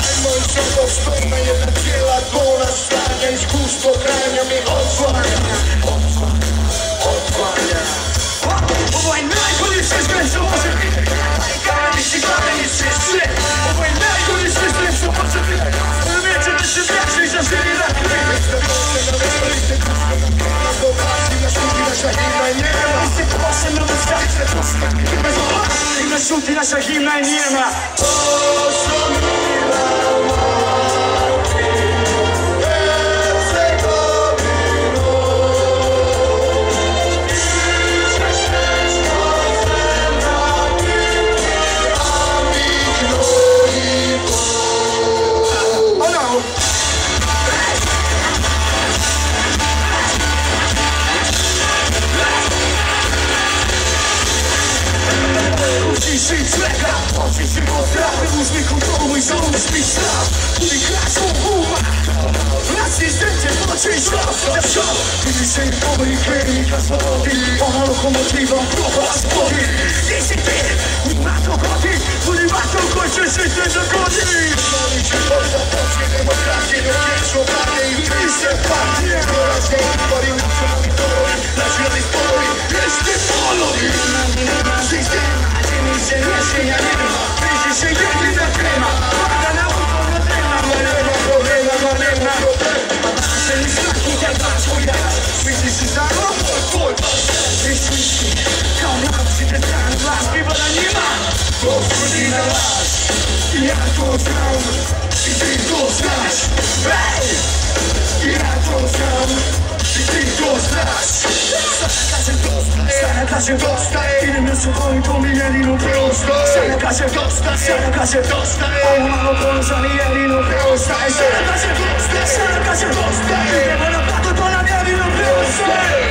Ajmo iz ovog storma, jedna cijela tona stanja, iskustvo krajnja mi otvanja. Ovo je najbolji sistem što može biti. Kada nisi glaveni si sve. Ovo je najbolji sistem što može biti. Neće da se vraća i zaželi na kraj. Niste prošle na veselice kuska. Kako vasi na šuti naša himna i njema. Niste prošle na veselice kuska. Bez vasi na šuti naša himna i njema. Svi svega, oči si pozdrave, uzmi kontrolu i zauzmi stav. Budi kraćom uma, asistencije počeš da šal. Vidi se i povori kreni kad slobodi, ona lokomotiva propast vodi. Ti si ti, ima to godi, budi vatom koji će se te dogodi. Mali će možda počne demokracije, dok je čovane i vi se partije. Doraze izbori, nacionalni torovi, nacionalni sporovi, jeste polovi. Sistema, mi se rješenja nema, priži se jedina krema. Vlada na uporno tema, ma nema problema. Se mi svaki te baš svoj daš, misli si samo tvoj baš. Misliški, kao mlaci te dan glas biva na njima. Gospodi na laž, ja to znam, i ti to znaš. Ej, ja to znam, i ti to znaš. Sada kažem dosta, idem da se volim, to mi jedino preostaje. Sada kažem dosta, ovo malo ponosa mi jedino preostaje. Sada kažem dosta, idemo na patu, to nam jedino preostaje.